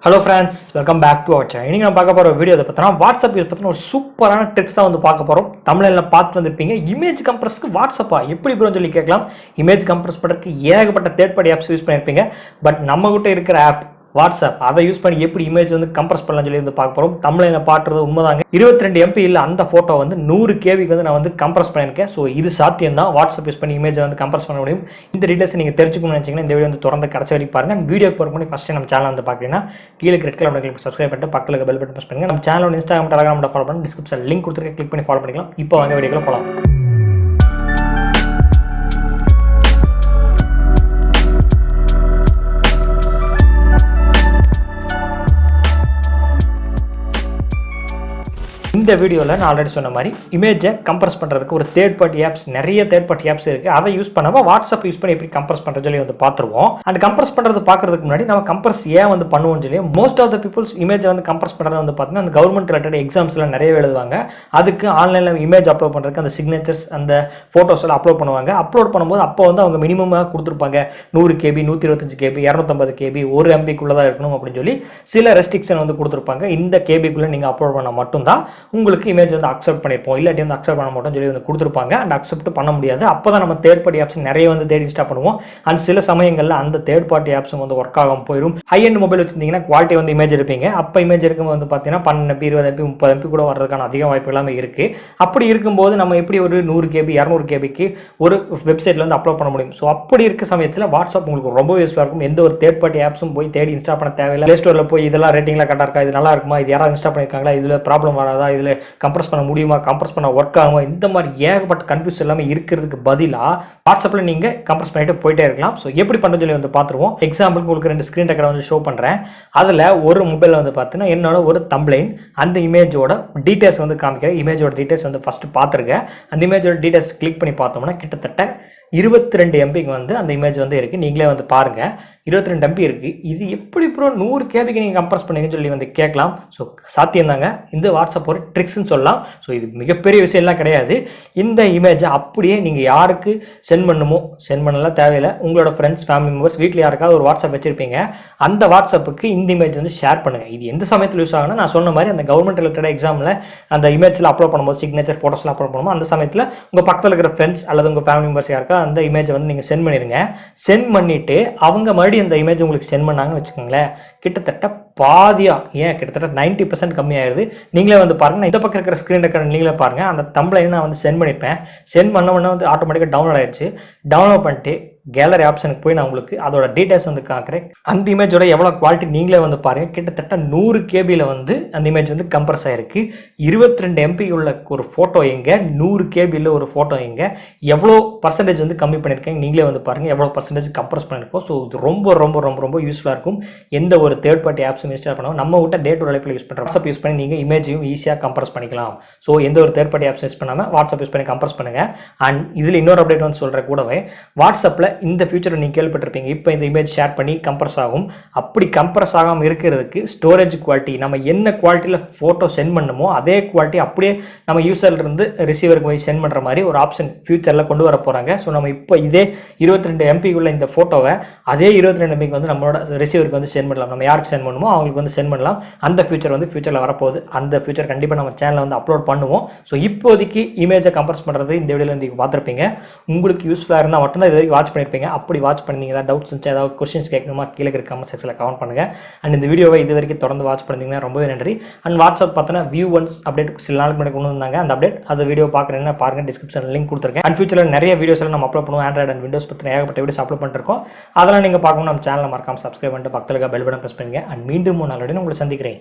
Hello friends, welcome back to our channel. இன்னைக்கு நம்ம பார்க்க போற வீடியோ பார்த்தா வாட்ஸ்அப் யூஸ் பத்தின ஒரு சூப்பரான ட்ரிக்ஸ் தான் வந்து பார்க்க போறோம். தமிழ்ல பார்த்து வந்திருப்பீங்க. இமேஜ் கம்ப்ரஸ்க்கு வாட்ஸ்அப்பா எப்படி ப்ரோன்னு சொல்லி கேட்கலாம். இமேஜ் கம்ப்ரஸ் பண்றதுக்கு ஏகப்பட்ட தேர்ட் பார்ட்டி ஆப்ஸ் யூஸ் பண்ணிருப்பீங்க. பட் நம்ம கிட்ட இருக்கிற ஆப் வாட்ஸ்அப் அதை யூஸ் பண்ணி எப்படி இமேஜ் வந்து கம்ப்ரஸ் பண்ணலாம் சொல்லி வந்து பார்க்க போறோம். தமிழ்ல பாட்டுறது உண்மைதாங்க. 22 MB இல்ல அந்த போட்டோ வந்து 100 KB வந்து நான் வந்து கம்ப்ரஸ் பண்ணிருக்கேன். ஸோ இது சாத்தியம் தான். வாட்ஸ்அப் யூஸ் பண்ணி இமேஜ் வந்து கம்ப்ரஸ் பண்ண முடியும். இந்த டீடைல்ஸ் நீங்க தெரிஞ்சுக்கணும்னு நினைச்சீங்கன்னா இந்த வீடியோ வந்து தொடர்ந்து கடைசி வரைக்கும் பாருங்க. வீடியோ போற முன்னாடி ஃபர்ஸ்ட் நம்ம சேனல் வந்து பாத்தீங்கன்னா கீழே ரெட் கலர் பட்டனை சப்ஸ்கிரைப் பண்ணிட்டு பக்கத்துல இருக்க பெல் பட்டன் பிரஸ் பண்ணுங்க. நம்ம சேனலோட இன்ஸ்டாகிராம் டெலிகிராம் ஃபாலோ பண்ணி டிஸ்கிரிப்ஷன் லிங்க் கொடுத்துருக்கேன், கிளிக் பண்ணி ஃபாலோ பண்ணிக்கலாம். இப்போ வாங்க வீடியோக்குள்ள போலாம். இந்த வீடியோவில் நான் ஆல்ரெடி சொன்ன மாதிரி இமேஜை கம்ப்ரஸ் பண்ணுறதுக்கு ஒரு தேர்ட் பார்ட்டி ஆப்ஸ் நிறைய தேர்ட் பார்ட்டி ஆப்ஸ் இருக்குது. அதை யூஸ் பண்ணாமல் வாட்ஸ்அப் யூஸ் பண்ணி எப்படி கம்ப்ரஸ் பண்ணுறது சொல்லி வந்து பார்த்துருவோம். அண்ட் கம்ப்ரஸ் பண்ணுறது பார்க்கறதுக்கு முன்னாடி நம்ம கம்ப்ரஸ் ஏன் வந்து பண்ணுவோம்னு சொல்லி மோஸ்ட் ஆஃப் த பீப்புள்ஸ் இமேஜை வந்து கம்ப்ரஸ் பண்ணுறது வந்து பார்த்தீங்கன்னா அந்த கவர்மெண்ட் ரிலேட்டட் எக்ஸாம்ஸ்லாம் நிறைய எழுதுவாங்க. அதுக்கு ஆன்லைனில் இமேஜ் அப்லோட் பண்ணுறதுக்கு அந்த சிக்னேச்சர்ஸ் அந்த ஃபோட்டோஸ் எல்லாம் அப்லோட் பண்ணுவாங்க. அப்லோட் பண்ணும்போது அப்போ வந்து அவங்க மினிமமாக கொடுத்துருப்பாங்க 100 KB 125 KB 250 KB 1 MB தான் இருக்கணும் அப்படின்னு சொல்லி சில ரெஸ்ட்ரிக்ஷன் வந்து கொடுத்துருப்பாங்க. இந்த கேபிக்குள்ளே நீங்கள் அப்லோட் பண்ணால் மட்டும்தான் உங்களுக்கு இமேஜ் வந்து அக்செப்ட் பண்ணிப்போம், இல்லாட்டி வந்து அக்செப்ட் பண்ண மாட்டோம் சொல்லி வந்து கொடுத்துருப்பாங்க. அண்ட் அக்செப்ட் பண்ண முடியாது. அப்போ தான் நம்ம தேர்ட் பார்ட்டி ஆப்ஸ் நிறைய வந்து தேடி இன்ஸ்டால் பண்ணுவோம். அண்ட் சில சமயங்களில் அந்த தேர்ட் பார்ட்டி ஆப்ஸும் வந்து ஒர்க் ஆகாமல் போயிடும். ஹை எண்ட் மொபைல் வச்சிருந்தீங்கன்னா குவாலிட்டி வந்து இமேஜ் இருப்பீங்க. அப்போ இமேஜ் இருக்கும்போது வந்து பார்த்தீங்கன்னா 12 MB 20 MB 30 MB கூட வர்றதுக்கான அதிக வாய்ப்பு எல்லாமே இருக்கு. அப்படி இருக்கும்போது நம்ம எப்படி ஒரு 100 KB 200 KBக்கு ஒரு வெப்சைட்ல வந்து அப்லோட் பண்ண முடியும். ஸோ அப்படி இருக்க சமயத்தில் வாட்ஸ்அப் உங்களுக்கு ரொம்ப யூஸ்ஃபுல்லாக இருக்கும். எந்த ஒரு தேர்ட் பார்ட்டி ஆப்ஸும் போய் தேடி இன்ஸ்டால் பண்ண தேவையில்லை. பிளே ஸ்டோரில் போய் இதெல்லாம் ரேட்டிங்லாம் கரெக்டாக இருக்கா, இது நல்லா இருக்குமா, இது யாராவது இன்ஸ்டால் பண்ணியிருக்காங்களா, இதில் ப்ராப்ளம் வராதா, இதில் கம்ப்ரஸ் பண்ண முடியுமா, கம்ப்ரஸ் பண்ண ஒர்க் ஆகுமா, இந்த மாதிரி ஏகப்பட்ட கன்ஃபியூஸ் எல்லாமே இருக்கிறதுக்கு பதிலாக வாட்ஸ்அப்பில் நீங்கள் கம்ப்ரஸ் பண்ணிட்டு போயிட்டே இருக்கலாம். ஸோ எப்படி பண்ணுறது சொல்லி வந்து பார்த்துருவோம். எக்ஸாம்பிளுக்கு உங்களுக்கு 2 ஸ்க்ரீன் ரெக்கார்டை வந்து ஷோ பண்ணுறேன். அதில் ஒரு மொபைல் வந்து பார்த்தீங்கன்னா என்னோட ஒரு தம்ப்லைன் அந்த இமேஜோட டீட்டெயில்ஸ் வந்து காமிக்கிறேன். இமேஜோட டீட்டெயில்ஸ் வந்து ஃபஸ்ட்டு பார்த்துருக்கேன். அந்த இமேஜோட டீட்டெயில்ஸ் கிளிக் பண்ணி பார்த்தோம்னா கிட்டத்தட்ட 22 MBக்கு வந்து அந்த இமேஜ் வந்து இருக்குது. நீங்களே வந்து பாருங்கள், 22 MB இருக்குது. இது எப்படி ப்ரோ 100 KBக்கு நீங்கள் கம்ப்ரஸ் பண்ணீங்கன்னு சொல்லி வந்து கேட்கலாம். ஸோ சாத்தியம் தாங்க. இந்த வாட்ஸ்அப் ஒரு ட்ரிக்ஸ்ன்னு சொல்லலாம். ஸோ இது மிகப்பெரிய விஷயம்லாம் கிடையாது. இந்த இமேஜை அப்படியே நீங்கள் யாருக்கு சென்ட் பண்ணுமோ சென்ட் பண்ணலாம் தேவையில்லை. உங்களோட ஃப்ரெண்ட்ஸ் ஃபேமிலி மெம்பர்ஸ் வீட்டில் யாருக்காவது ஒரு வாட்ஸ்அப் வச்சிருப்பீங்க, அந்த வாட்ஸ்அப்புக்கு இந்த இமேஜ் வந்து ஷேர் பண்ணுங்கள். இது எந்த சமயத்தில் யூஸ் ஆகுனா நான் சொன்ன மாதிரி அந்த கவர்மெண்ட் ரிலேட்டட் எக்ஸாமில் அந்த இமேஜில் அப்லோட் பண்ணும்போது சிக்னேச்சர் ஃபோட்டோஸ்லாம் அப்லோட் பண்ணும்போது அந்த சமயத்தில் உங்கள் பக்கத்தில் இருக்கிற ஃப்ரெண்ட்ஸ் அல்லது உங்கள் ஃபேமிலி மெம்பர்ஸ் யாருக்கா அந்த இமேஜை வந்து நீங்கள் சென்ட் பண்ணிடுங்க. சென்ட் பண்ணிவிட்டு அவங்க மறுபடியும் அந்த இமேஜ் உங்களுக்கு சென்ட் பண்ணாங்கன்னு வச்சுக்கோங்களேன், கிட்டத்தட்ட பாதியா ஏன் கிட்டத்தட்ட 90% கம்மியாயிருது. நீங்களே வந்து பாருங்க. இந்த பக்கம் இருக்கிற ஸ்க்ரீன் ரெக்கார்ட் நீங்களே பாருங்க. அந்த தம்ப்லைன் நான் வந்து சென்ட் பண்ணிப்பேன். சென்ட் பண்ண உடனே வந்து ஆட்டோமேட்டிக்காக டவுன்லோட் ஆயிடுச்சு. டவுன்லோட் பண்ணிட்டு கேலரி ஆப்ஷனுக்கு போய் நான் உங்களுக்கு அதோட டீடைல்ஸ் வந்து காக்குறேன். அந்த இமேஜோட எவ்வளோ குவாலிட்டி நீங்களே வந்து பாருங்க. கிட்டத்தட்ட 100 KBயில் வந்து அந்த இமேஜ் வந்து கம்ப்ரஸ் ஆயிருக்கு. 22 MB உள்ள ஒரு ஃபோட்டோ எங்க, 100 KBயில் ஒரு ஃபோட்டோ எங்க, எவ்வளோ பர்சன்டேஜ் வந்து கம்மி பண்ணியிருக்கேன் நீங்களே வந்து பாருங்க. எவ்வளோ பர்சன்டேஜ் கம்ப்ரஸ் பண்ணியிருக்கோம். ஸோ இது ரொம்ப ரொம்ப ரொம்ப ரொம்ப யூஸ்ஃபுல்லாக இருக்கும். எந்த ஒரு தேர்ட் பார்ட்டி ஆப்ஸும் இன்ஸ்டால் பண்ணுவோம். நம்ம விட்ட டே டு லைஃப்ல யூஸ் பண்ணுறோம். வாட்ஸ்அப் யூஸ் பண்ணி நீங்கள் இமேஜையும் ஈஸியாக கம்ப்ரஸ் பண்ணிக்கலாம். ஸோ எந்த ஒரு தேர்ட் பார்ட்டி ஆப்ஸ் யூஸ் பண்ணாமல் வாட்ஸ்அப் யூஸ் பண்ணி கம்ப்ரஸ் பண்ணுங்க. அண்ட் இதில் இன்னொரு அப்டேட் வந்து சொல்கிறேன் கூடவே, வாட்ஸ்அப்பில் இந்த ஃபியூச்சர் நீங்கள் கேள்விப்பட்டிருப்பீங்க. இப்போ இந்த இமேஜ் ஷேர் பண்ணி கம்ப்ரஸ் ஆகும். அப்படி கம்ப்ரஸ் ஆகாமல் இருக்கிறதுக்கு ஸ்டோரேஜ் குவாலிட்டி நம்ம என்ன குவாலிட்டியில் ஃபோட்டோ சென்ட் பண்ணணுமோ அதே குவாலிட்டி அப்படியே நம்ம யூசர்லேருந்து ரிசீவருக்கு போய் சென்ட் பண்ணுற மாதிரி ஒரு ஆப்ஷன் ஃபியூச்சரில் கொண்டு வர போகிறாங்க. ஸோ நம்ம இப்போ இதே 22 MBக்குள்ள இந்த ஃபோட்டோவை அதே 22 MBக்கு வந்து நம்மளோட ரிசீவருக்கு வந்து சென்ட் பண்ணலாம். நம்ம யாருக்கு சென்ட் பண்ணுமோ அவங்களுக்கு வந்து சென்ட் பண்ணலாம். அந்த ஃபியூச்சர் வந்து ஃபியூச்சரில் வரப்போகுது. அந்த ஃபியூச்சர் கண்டிப்பாக நம்ம சேனலில் வந்து அப்லோட் பண்ணுவோம். ஸோ இப்போதைக்கு இமேஜை கம்ப்ரஸ் பண்ணுறது இந்த வீடியோவில் வந்து பார்த்துருப்பீங்க. உங்களுக்கு யூஸ்ஃபுல்லாக இருந்தால் மட்டும்தான் இது வரைக்கும் வாட்ச் பண்ணியிருப்பீங்க. அப்படி வாட்ச் பண்ணீங்க ஏதாவது டவுட்ஸ் இருந்துச்சு, ஏதாவது கொஸ்டின்ஸ் கேட்கணுமா, கீழே இருக்கிற கமெண்ட் செக்ஷனில் கமெண்ட் பண்ணுங்க. அண்ட் இந்த வீடியோவை இது வரைக்கும் தொடர்ந்து வாட்ச் பண்ணிங்கன்னா ரொம்பவே நன்றி. அண்ட் வாட்ஸ்அப் பார்த்தோன்னா வியூ ஒன்ஸ் அப்டேட் சில நாளுக்கு முன்னாடி கொண்டு வந்தாங்க. அந்த அப்டேட் அந்த வீடியோ பார்க்குறேன்னா பாருங்க, டிஸ்கிரிப்ஷன் லிங்க் கொடுத்துருக்கேன். அண்ட் ஃபியூச்சரில் நிறைய வீடியோஸ் எல்லாம் நம்ம அப்லோட் பண்ணுவோம். ஆண்ட்ராய்டு அண்ட் விண்டோஸ் பற்றி ஏகப்பட்ட வீடியோஸ் அப்லோட் பண்ணிருக்கோம். அதெல்லாம் நீங்கள் பார்க்கணும் நம்ம சேனலில் மறக்காம சப்ஸ்கிரைப் பண்ணிட்டு பக்கத்தில் பெல் பட்டன் பிரஸ் பண்ணுங்க. அண்ட் மீண்டும் நல்ல உங்களை சந்திக்கிறேன்.